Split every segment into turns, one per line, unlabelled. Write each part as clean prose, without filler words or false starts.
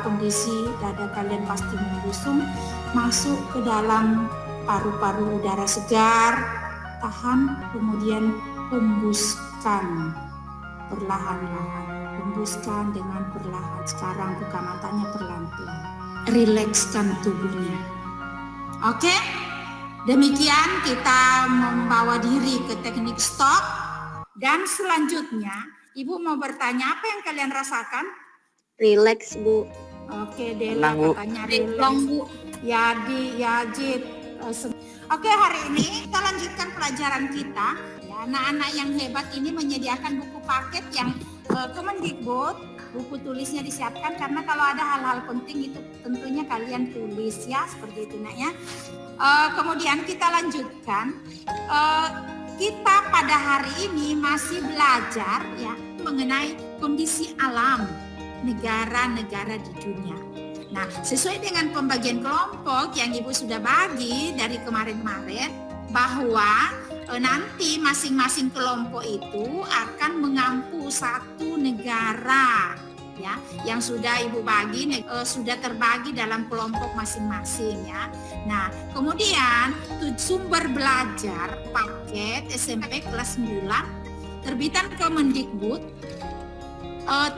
kondisi dada kalian pasti membusung, masuk ke dalam paru-paru udara segar, tahan, kemudian hembuskan perlahan-lahan. Hembuskan dengan perlahan. Sekarang buka matanya perlahan-lahan. Rilekskan tubuhnya. Oke? Demikian kita membawa diri ke teknik stop. Dan selanjutnya, Ibu mau bertanya apa yang kalian rasakan?
Relax, Bu.
Oke, Dela katanya relax. Bu. Yajid. Oke, hari ini kita lanjutkan pelajaran kita. Ya, anak-anak yang hebat ini menyediakan buku paket yang Kemendikbud, buku tulisnya disiapkan karena kalau ada hal-hal penting itu tentunya kalian tulis ya, seperti itu nak ya. Kemudian kita lanjutkan. Kita pada hari ini masih belajar ya mengenai kondisi alam negara-negara di dunia. Nah, sesuai dengan pembagian kelompok yang Ibu sudah bagi dari kemarin-kemarin, bahwa nanti masing-masing kelompok itu akan mengampu satu negara ya yang sudah Ibu bagi, sudah terbagi dalam kelompok masing-masing ya. Nah, kemudian sumber belajar paket SMP kelas 9 terbitan Kemendikbud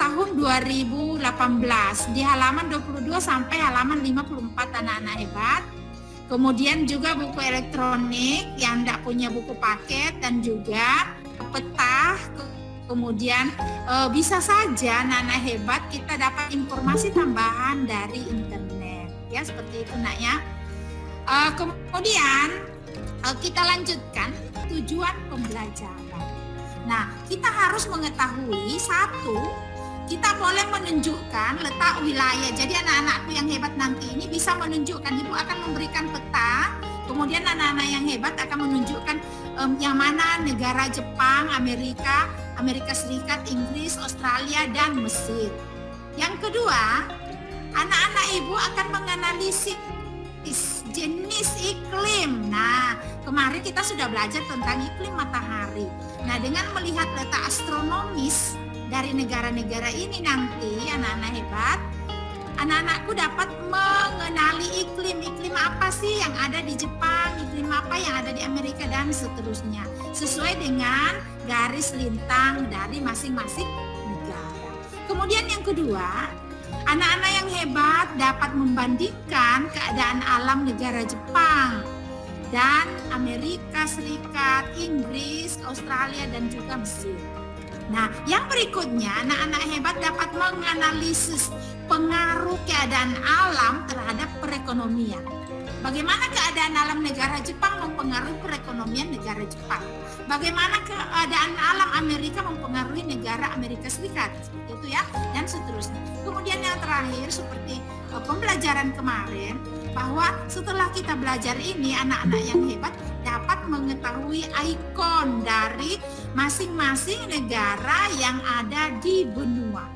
tahun 2018 di halaman 22 sampai halaman 54 anak-anak hebat. Kemudian juga buku elektronik yang tidak punya buku paket dan juga peta. Kemudian bisa saja anak-anak hebat kita dapat informasi tambahan dari internet. Ya seperti itu nak ya. Kemudian kita lanjutkan tujuan pembelajaran. Nah, kita harus mengetahui satu, kita boleh menunjukkan letak wilayah. Jadi anak-anakku yang hebat nanti ini bisa menunjukkan, Ibu akan memberikan peta, kemudian anak-anak yang hebat akan menunjukkan yang mana negara Jepang, Amerika Serikat, Inggris, Australia, dan Mesir. Yang kedua, anak-anak Ibu akan menganalisis jenis iklim. Nah, kemarin kita sudah belajar tentang iklim matahari. Nah, dengan melihat letak astronomis dari negara-negara ini nanti anak-anak hebat, anak-anakku dapat mengenali iklim apa sih yang ada di Jepang, iklim apa yang ada di Amerika dan seterusnya, sesuai dengan garis lintang dari masing-masing negara. Kemudian yang kedua, anak-anak yang hebat dapat membandingkan keadaan alam negara Jepang dan Amerika Serikat, Inggris, Australia, dan juga Mesir. Nah, yang berikutnya, anak-anak hebat dapat menganalisis pengaruh keadaan alam terhadap perekonomian. Bagaimana keadaan alam negara Jepang mempengaruhi perekonomian negara Jepang? Bagaimana keadaan alam Amerika mempengaruhi negara Amerika Serikat? Seperti itu ya, dan seterusnya. Kemudian yang terakhir seperti pembelajaran kemarin, bahwa setelah kita belajar ini, anak-anak yang hebat dapat mengetahui ikon dari masing-masing negara yang ada di benua.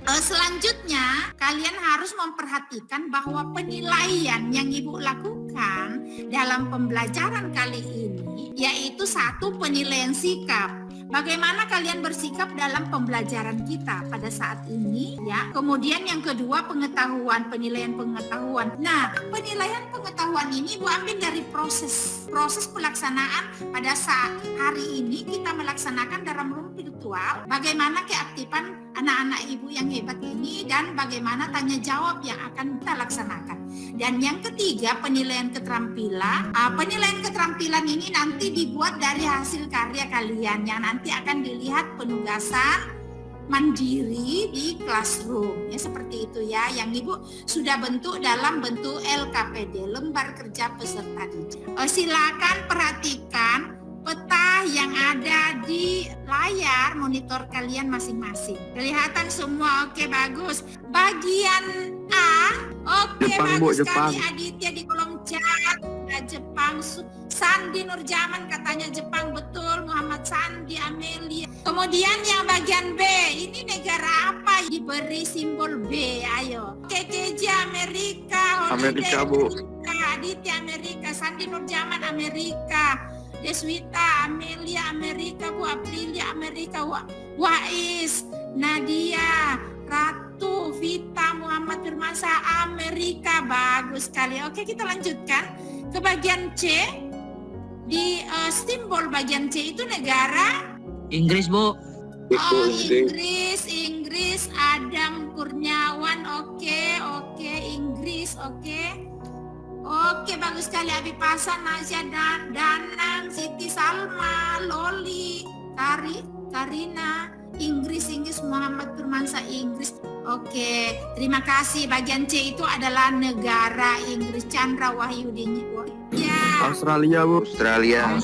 Selanjutnya, kalian harus memperhatikan bahwa penilaian yang Ibu lakukan dalam pembelajaran kali ini, yaitu satu, penilaian sikap. Bagaimana kalian bersikap dalam pembelajaran kita pada saat ini ya. Kemudian yang kedua, pengetahuan, penilaian pengetahuan. Nah, penilaian pengetahuan ini Ibu ambil dari proses pelaksanaan pada saat hari ini kita melaksanakan dalam room virtual. Bagaimana keaktifan anak-anak Ibu yang hebat ini dan bagaimana tanya jawab yang akan kita laksanakan. Dan yang ketiga, penilaian keterampilan. Penilaian keterampilan ini nanti dibuat dari hasil karya kalian yang nanti akan dilihat penugasan mandiri di classroom. Ya seperti itu ya, yang Ibu sudah bentuk dalam bentuk LKPD, lembar kerja peserta didik. Silakan perhatikan peta yang ada di layar monitor kalian masing-masing. Kelihatan semua, oke bagus. Bagian A, oke bagus sekali Aditya di kolom chat. Jepang, Sandi Nurjaman katanya Jepang, betul. Muhammad Sandi, Amelia. Kemudian yang bagian B, ini negara apa? Diberi simbol B, ayo. KKJ Amerika,
Amerika Bu.
Aditya Amerika, Sandi Nurjaman Amerika. Deswita, Amelia Amerika, Bu Aprilia Amerika, Wais, Nadia, Rat Satu, Vita Muhammad Firmansa Amerika. Bagus sekali. Oke, kita lanjutkan ke bagian C. Di simbol bagian C itu negara
Inggris, Bu.
Oh, Inggris, Adam Kurniawan, oke, Inggris, oke, bagus sekali. Abi Pasan, Nasya, Danang, Siti Salma, Loli, Karina, Inggris, Muhammad Firmansa, Inggris. Oke, terima kasih. Bagian C itu adalah negara Inggris. Chandra Wahyudi. Ya.
Australia, Bu.
Australia,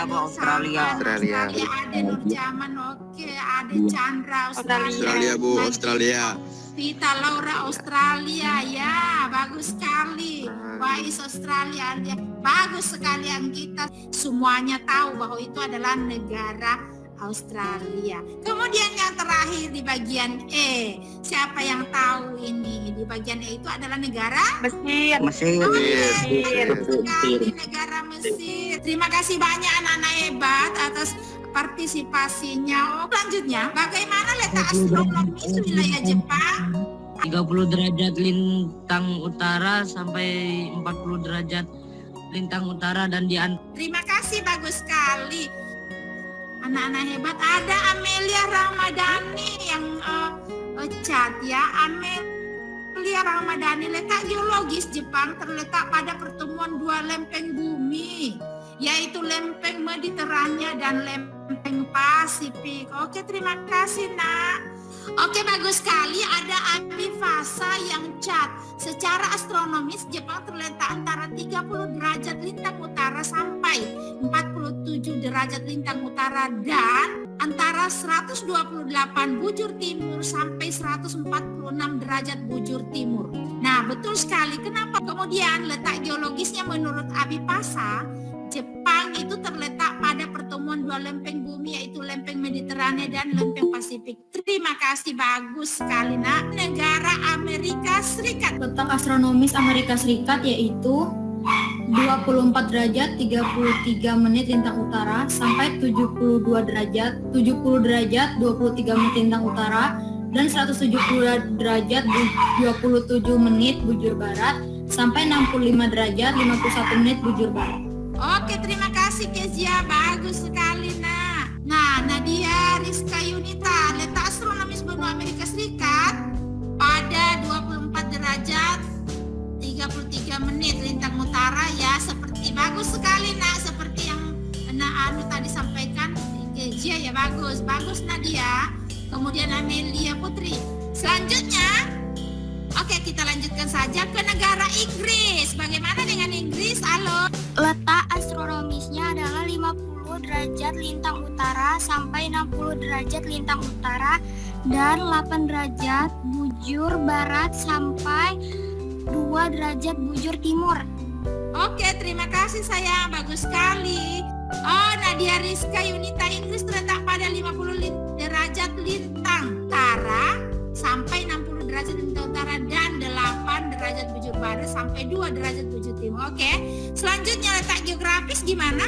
Bu.
Australia.
Australia.
Ada Nurjaman, oke, ada Chandra,
Australia, Bu. Australia.
Vita Laura, Australia, ya, bagus sekali. Wais, Australia, ya. Bagus sekali yang kita semuanya tahu bahwa itu adalah negara Australia. Kemudian yang terakhir di bagian E, siapa yang tahu ini? Di bagian E itu adalah negara
Mesir.
sekali, negara Mesir. Terima kasih banyak anak-anak hebat atas partisipasinya. Oh, selanjutnya, bagaimana letak astronomis wilayah Jepang?
30 derajat lintang utara sampai 40 derajat lintang utara dan di
Terima kasih, bagus sekali. Anak-anak hebat. Ada Amelia Ramadhani yang chat ya. Amelia Ramadhani, letak geologis Jepang terletak pada pertemuan dua lempeng bumi, yaitu lempeng Mediterania dan lempeng Pasifik. Oke, terima kasih, Nak. Oke, bagus sekali. Ada Abi Fasa yang chat. Secara astronomis Jepang terletak antara 30 derajat lintang utara sampai 47 derajat lintang utara dan antara 128 bujur timur sampai 146 derajat bujur timur. Nah, betul sekali. Kenapa? Kemudian letak geologisnya menurut Abi Fasa, Jepang itu terletak pada pertemuan dua lempeng bumi, yaitu lempeng Mediterania dan lempeng Pasifik. Terima kasih, bagus sekali, Nak. Negara Amerika Serikat.
Letak astronomis Amerika Serikat yaitu 24 derajat 33 menit lintang utara sampai 70 derajat 23 menit lintang utara dan 170 derajat 27 menit bujur barat sampai 65 derajat 51 menit bujur barat.
Oke, terima kasih, Kezia. Bagus sekali, Nak. Nah, Nadia Rizka Yunita, letak astronomis benua Amerika Serikat pada 24 derajat 33 menit lintang utara, ya, seperti bagus sekali, Nak, seperti yang Anu tadi sampaikan Kezia, ya, bagus Nadia. Kemudian Amelia Putri. Selanjutnya, oke, kita lanjutkan saja ke negara Inggris. Bagaimana dengan Inggris? Halo.
Letak astronomisnya adalah 50 derajat lintang utara sampai 60 derajat lintang utara dan 8 derajat bujur barat sampai 2 derajat bujur timur.
Oke, terima kasih, sayang. Bagus sekali. Oh, Nadia Rizka Yunita, Inggris terletak pada 50 derajat lintang utara sampai 60 derajat lintang utara dan 8 derajat bujur barat sampai 2 derajat bujur timur. Oke. Selanjutnya letak geografis gimana?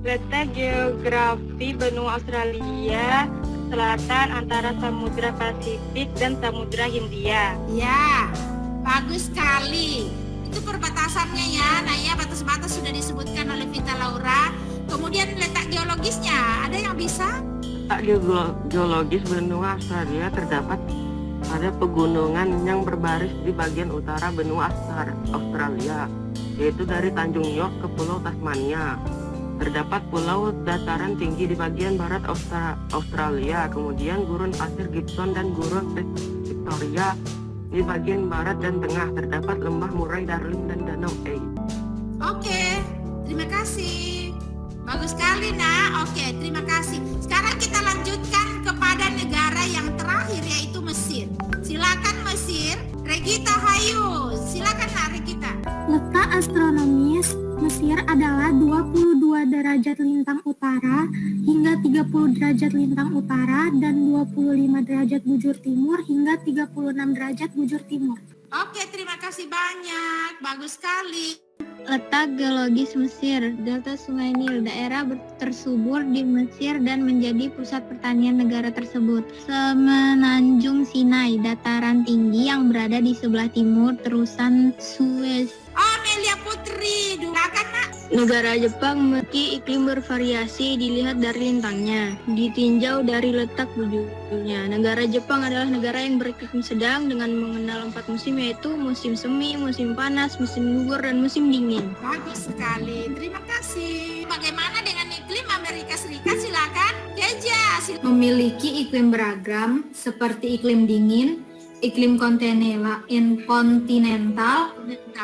Letak geografi benua Australia selatan antara Samudra Pasifik dan Samudra Hindia.
Ya, bagus sekali. Itu perbatasannya, ya. Nah, ya, batas-batas sudah disebutkan oleh Vita Laura. Kemudian letak geologisnya, ada yang bisa?
Letak geologis benua Australia terdapat pada pegunungan yang berbaris di bagian utara benua Australia, yaitu dari Tanjung York ke Pulau Tasmania. Terdapat pulau dataran tinggi di bagian barat Australia, kemudian gurun pasir Gibson dan gurun Victoria di bagian barat dan tengah. Terdapat lembah Murray, Darling, dan Danau Erie.
Oke, terima kasih. Bagus sekali, Nak. Oke, terima kasih. Sekarang kita lanjutkan kepada negara yang terakhir, yaitu Mesir. Silakan Mesir. Regita Hayu. Silakan, Nak, Regita.
Letak astronomis Mesir adalah 22 derajat lintang utara hingga 30 derajat lintang utara dan 25 derajat bujur timur hingga 36 derajat bujur timur.
Oke, terima kasih banyak. Bagus sekali.
Letak geologis Mesir, delta Sungai Nil, daerah tersubur di Mesir dan menjadi pusat pertanian negara tersebut. Semenanjung Sinai, dataran tinggi yang berada di sebelah timur terusan Suez.
Amelia Putri, silakan nak.
Negara Jepang memiliki iklim bervariasi dilihat dari lintangnya, ditinjau dari letak bujurnya. Negara Jepang adalah negara yang beriklim sedang dengan mengenal 4 musim, yaitu musim semi, musim panas, musim gugur, dan musim dingin.
Bagus sekali, terima kasih. Bagaimana dengan iklim Amerika Serikat? Silakan, Deja.
Memiliki iklim beragam seperti iklim dingin, iklim kontinental,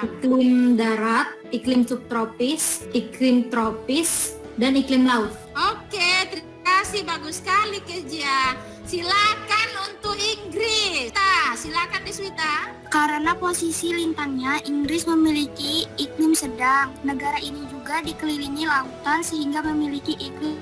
iklim darat, iklim subtropis, iklim tropis, dan iklim laut.
Oke, terima kasih, bagus sekali Kezia. Silakan untuk Inggris. Silakan Deswita.
Karena posisi lintangnya, Inggris memiliki iklim sedang. Negara ini juga dikelilingi lautan sehingga memiliki iklim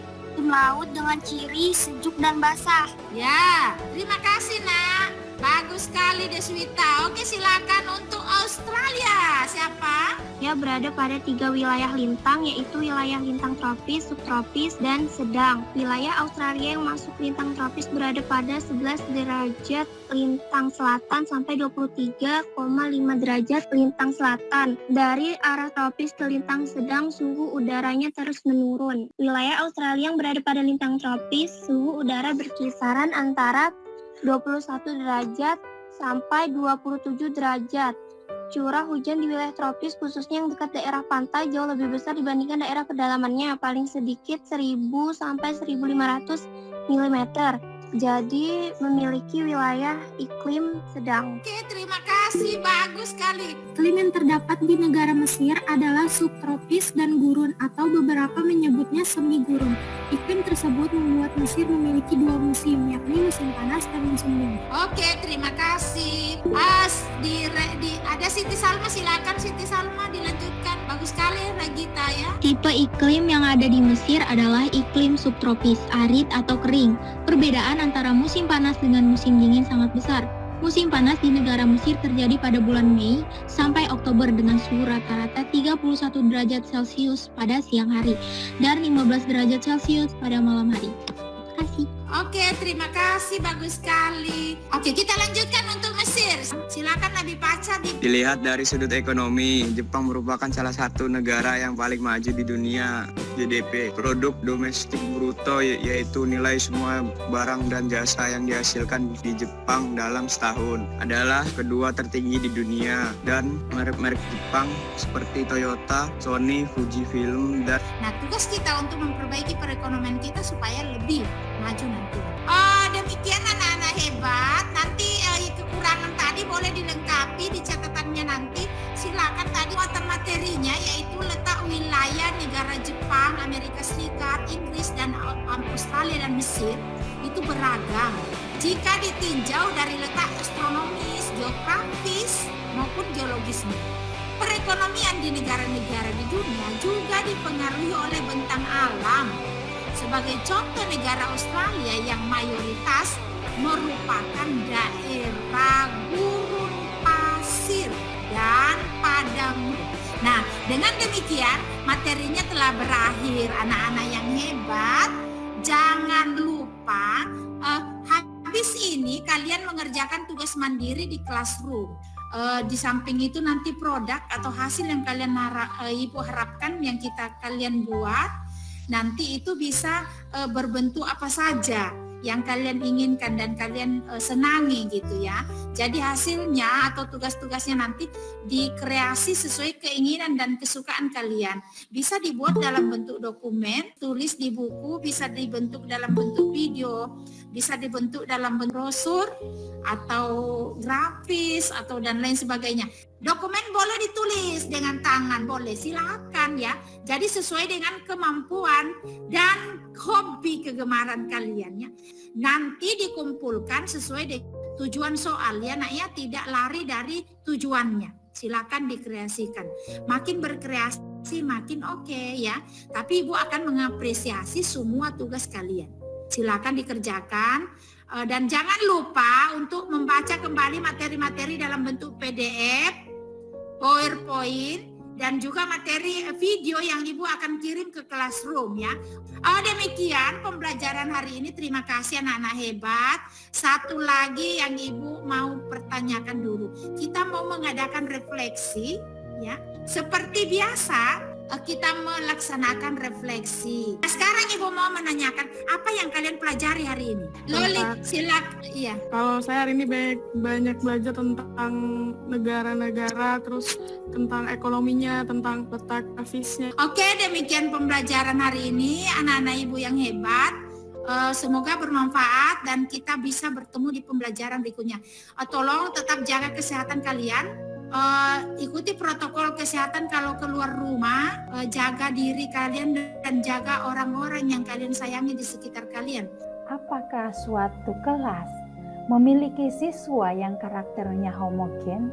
laut dengan ciri sejuk dan basah.
Ya, terima kasih nak. Bagus sekali Deswita. Oke, silakan untuk Australia. Siapa?
Ia berada pada 3 wilayah lintang, yaitu wilayah lintang tropis, subtropis, dan sedang. Wilayah Australia yang masuk lintang tropis berada pada 11 derajat lintang selatan sampai 23,5 derajat lintang selatan. Dari arah tropis ke lintang sedang, suhu udaranya terus menurun. Wilayah Australia yang berada pada lintang tropis, suhu udara berkisaran antara 21 derajat sampai 27 derajat. Curah hujan di wilayah tropis khususnya yang dekat daerah pantai jauh lebih besar dibandingkan daerah pedalamannya, paling sedikit 1000 sampai 1500 mm. Jadi memiliki wilayah iklim sedang.
Oke, terima kasih. Bagus sekali.
Iklim yang terdapat di negara Mesir adalah subtropis dan gurun atau beberapa menyebutnya semi gurun. Iklim tersebut membuat Mesir memiliki 2 musim, yakni musim panas dan musim dingin.
Oke, terima kasih. Ada Siti Salma, silakan Siti Salma dilanjutkan. Bagus sekali Regita ya.
Tipe iklim yang ada di Mesir adalah iklim subtropis, arid atau kering. Perbedaan antara musim panas dengan musim dingin sangat besar. Musim panas di negara Mesir terjadi pada bulan Mei sampai Oktober dengan suhu rata-rata 31 derajat Celcius pada siang hari dan 15 derajat Celcius pada malam hari. Terima kasih.
Oke, terima kasih. Bagus sekali. Oke, kita lanjutkan untuk Mesir. Silakan Nabi Paca.
Dilihat dari sudut ekonomi, Jepang merupakan salah satu negara yang paling maju di dunia. GDP, produk domestik bruto, yaitu nilai semua barang dan jasa yang dihasilkan di Jepang dalam setahun, adalah kedua tertinggi di dunia. Dan merek-merek Jepang seperti Toyota, Sony, Fujifilm, dan
Nah, tugas kita untuk memperbaiki perekonomian kita supaya lebih maju nanti. Demikian anak-anak hebat. Nanti kekurangan tadi boleh dilengkapi di catatannya nanti. Silakan tadi materinya yaitu letak wilayah negara Jepang, Amerika Serikat, Inggris, dan Australia dan Mesir itu beragam. Jika ditinjau dari letak astronomis, geografis maupun geologisnya. Perekonomian di negara-negara di dunia juga dipengaruhi oleh bentang alam. Sebagai contoh negara Australia yang mayoritas merupakan daerah gurun pasir dan padang. Nah, dengan demikian materinya telah berakhir. Anak-anak yang hebat, jangan lupa habis ini kalian mengerjakan tugas mandiri di classroom. Di samping itu nanti produk atau hasil yang kalian Ibu harapkan yang kalian buat nanti itu bisa berbentuk apa saja yang kalian inginkan dan kalian senangi gitu ya. Jadi hasilnya atau tugas-tugasnya nanti dikreasi sesuai keinginan dan kesukaan kalian. Bisa dibuat dalam bentuk dokumen, tulis di buku, bisa dibentuk dalam bentuk video, bisa dibentuk dalam bentuk brosur atau grafis atau dan lain sebagainya. Dokumen boleh ditulis dengan tangan, boleh, silakan ya. Jadi sesuai dengan kemampuan dan hobi kegemaran kalian ya. Nanti dikumpulkan sesuai dengan tujuan soal ya nak ya, tidak lari dari tujuannya. Silakan dikreasikan. Makin berkreasi makin oke ya. Tapi Ibu akan mengapresiasi semua tugas kalian. Silakan dikerjakan. Dan jangan lupa untuk membaca kembali materi-materi dalam bentuk PDF, PowerPoint dan juga materi video yang Ibu akan kirim ke classroom ya. Demikian pembelajaran hari ini. Terima kasih anak-anak hebat. Satu lagi yang Ibu mau pertanyakan dulu. Kita mau mengadakan refleksi ya. Seperti biasa kita melaksanakan refleksi. Nah, sekarang Ibu mau menanyakan apa yang kalian pelajari hari ini. Loli, silakan. Iya.
Kalau saya hari ini banyak belajar tentang negara-negara, terus tentang ekonominya, tentang letak office-nya.
Oke, demikian pembelajaran hari ini anak-anak Ibu yang hebat. Semoga bermanfaat dan kita bisa bertemu di pembelajaran berikutnya. Tolong tetap jaga kesehatan kalian. Ikuti protokol kesehatan kalau keluar rumah, jaga diri kalian dan jaga orang-orang yang kalian sayangi di sekitar kalian.
Apakah suatu kelas memiliki siswa yang karakternya homogen?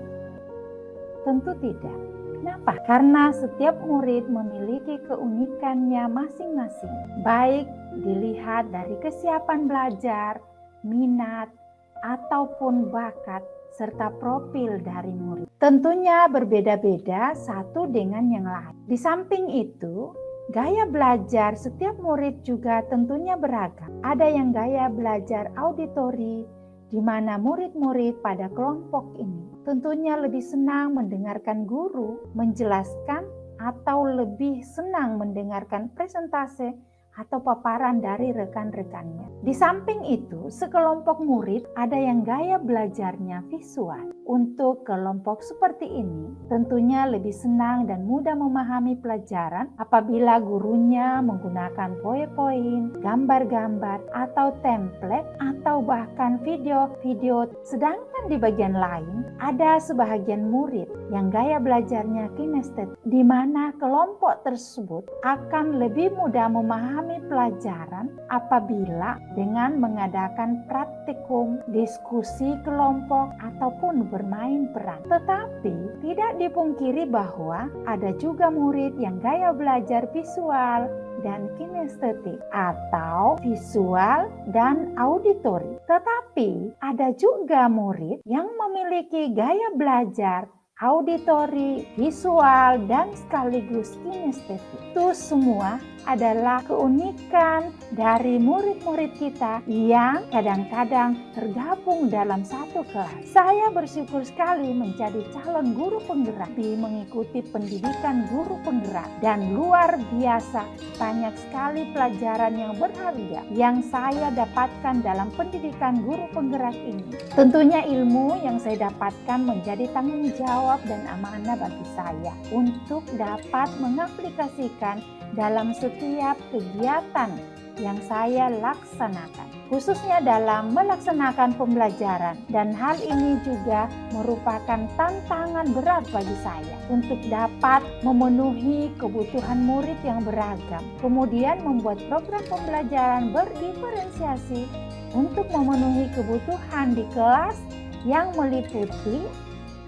Tentu tidak. Kenapa? Karena setiap murid memiliki keunikannya masing-masing, baik dilihat dari kesiapan belajar, minat, ataupun bakat, serta profil dari murid. Tentunya berbeda-beda satu dengan yang lain. Di samping itu, gaya belajar setiap murid juga tentunya beragam. Ada yang gaya belajar auditori, di mana murid-murid pada kelompok ini tentunya lebih senang mendengarkan guru menjelaskan atau lebih senang mendengarkan presentase atau paparan dari rekan-rekannya. Di samping itu, sekelompok murid ada yang gaya belajarnya visual. Untuk kelompok seperti ini, tentunya lebih senang dan mudah memahami pelajaran apabila gurunya menggunakan PowerPoint, gambar-gambar, atau template, atau bahkan video-video. Sedangkan di bagian lain, ada sebahagian murid yang gaya belajarnya kinestetik, di mana kelompok tersebut akan lebih mudah memahami pelajaran apabila dengan mengadakan praktikum, diskusi kelompok, ataupun bermain peran. Tetapi tidak dipungkiri bahwa ada juga murid yang gaya belajar visual dan kinestetik atau visual dan auditori. Tetapi ada juga murid yang memiliki gaya belajar auditori, visual, dan sekaligus kinestetik. Itu semua adalah keunikan dari murid-murid kita yang kadang-kadang tergabung dalam satu kelas. Saya bersyukur sekali menjadi calon guru penggerak, mengikuti pendidikan guru penggerak, dan luar biasa banyak sekali pelajaran yang berharga yang saya dapatkan dalam pendidikan guru penggerak ini. Tentunya ilmu yang saya dapatkan menjadi tanggung jawab dan amanah bagi saya untuk dapat mengaplikasikan dalam setiap kegiatan yang saya laksanakan, khususnya dalam melaksanakan pembelajaran. Dan hal ini juga merupakan tantangan berat bagi saya untuk dapat memenuhi kebutuhan murid yang beragam, kemudian membuat program pembelajaran berdiferensiasi untuk memenuhi kebutuhan di kelas yang meliputi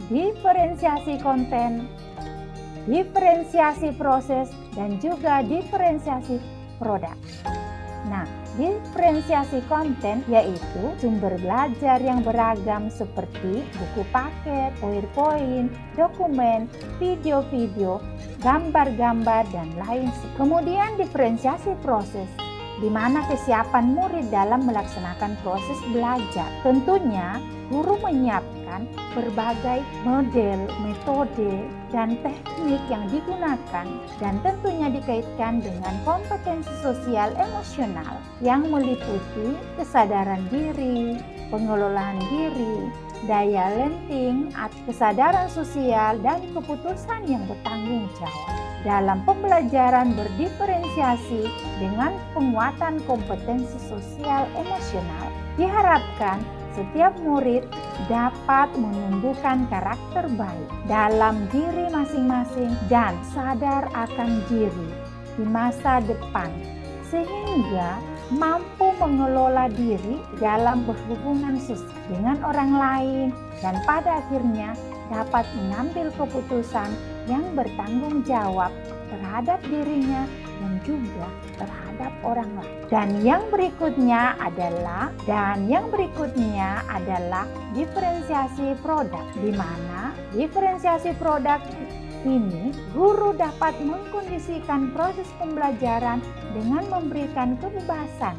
diferensiasi konten, diferensiasi proses, dan juga diferensiasi produk. Nah, diferensiasi konten yaitu sumber belajar yang beragam seperti buku paket, PowerPoint, dokumen, video-video, gambar-gambar, dan lain sebagainya. Kemudian diferensiasi proses, di mana kesiapan murid dalam melaksanakan proses belajar. Tentunya guru menyiapkan berbagai model, metode, dan teknik yang digunakan, dan tentunya dikaitkan dengan kompetensi sosial emosional yang meliputi kesadaran diri, pengelolaan diri, daya lenting, kesadaran sosial, dan keputusan yang bertanggung jawab. Dalam pembelajaran berdiferensiasi dengan penguatan kompetensi sosial emosional, diharapkan setiap murid dapat menumbuhkan karakter baik dalam diri masing-masing dan sadar akan diri di masa depan, sehingga mampu mengelola diri dalam berhubungan sosial dengan orang lain dan pada akhirnya dapat mengambil keputusan yang bertanggung jawab terhadap dirinya dan juga terhadap orang lain. Dan yang berikutnya adalah diferensiasi produk, di mana diferensiasi produk Kini, guru dapat mengkondisikan proses pembelajaran dengan memberikan kebebasan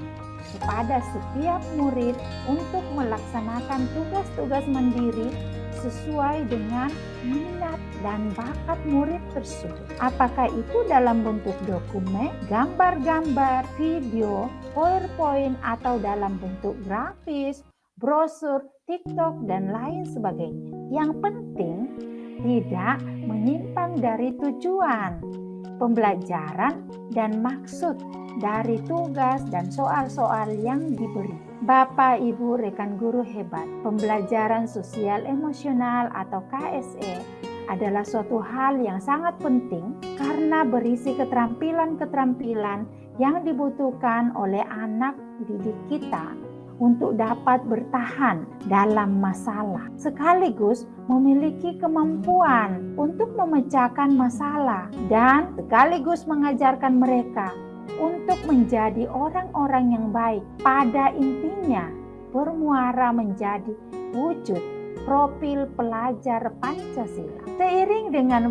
kepada setiap murid untuk melaksanakan tugas-tugas mandiri sesuai dengan minat dan bakat murid tersebut. Apakah itu dalam bentuk dokumen, gambar-gambar, video, PowerPoint, atau dalam bentuk grafis, brosur, TikTok, dan lain sebagainya. Yang penting, tidak menyimpang dari tujuan pembelajaran dan maksud dari tugas dan soal-soal yang diberi. Bapak, Ibu, rekan guru hebat, pembelajaran sosial emosional atau KSE adalah suatu hal yang sangat penting karena berisi keterampilan-keterampilan yang dibutuhkan oleh anak didik kita untuk dapat bertahan dalam masalah, sekaligus memiliki kemampuan untuk memecahkan masalah dan sekaligus mengajarkan mereka untuk menjadi orang-orang yang baik. Pada intinya, bermuara menjadi wujud profil pelajar Pancasila. Seiring dengan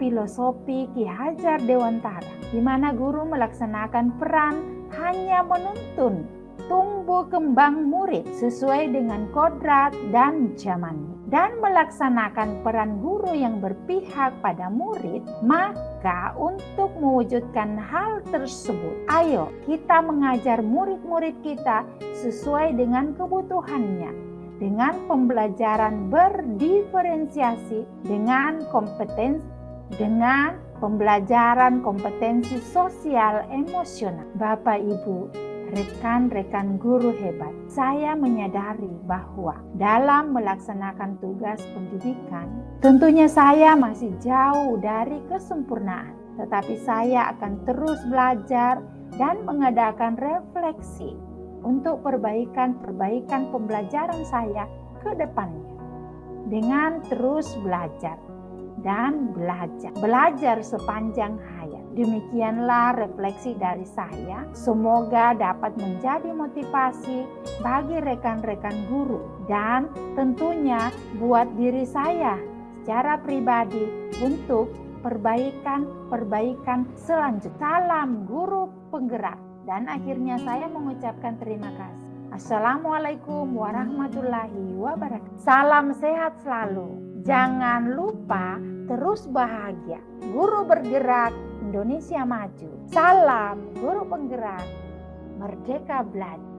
filosofi Ki Hajar Dewantara, di mana guru melaksanakan peran hanya menuntun tumbuh kembang murid sesuai dengan kodrat dan zamannya, dan melaksanakan peran guru yang berpihak pada murid, maka untuk mewujudkan hal tersebut, ayo kita mengajar murid-murid kita sesuai dengan kebutuhannya, dengan pembelajaran berdiferensiasi, dengan pembelajaran kompetensi sosial emosional. Bapak, Ibu, rekan-rekan guru hebat, saya menyadari bahwa dalam melaksanakan tugas pendidikan, tentunya saya masih jauh dari kesempurnaan. Tetapi saya akan terus belajar dan mengadakan refleksi untuk perbaikan pembelajaran saya ke depannya. Dengan terus belajar dan belajar sepanjang hayat. Demikianlah refleksi dari saya. Semoga dapat menjadi motivasi bagi rekan-rekan guru dan tentunya buat diri saya secara pribadi untuk perbaikan selanjutnya. Salam guru penggerak. Dan akhirnya saya mengucapkan terima kasih. Assalamualaikum warahmatullahi wabarakatuh. Salam sehat selalu. Jangan lupa terus bahagia. Guru bergerak, Indonesia maju. Salam guru penggerak, merdeka belajar.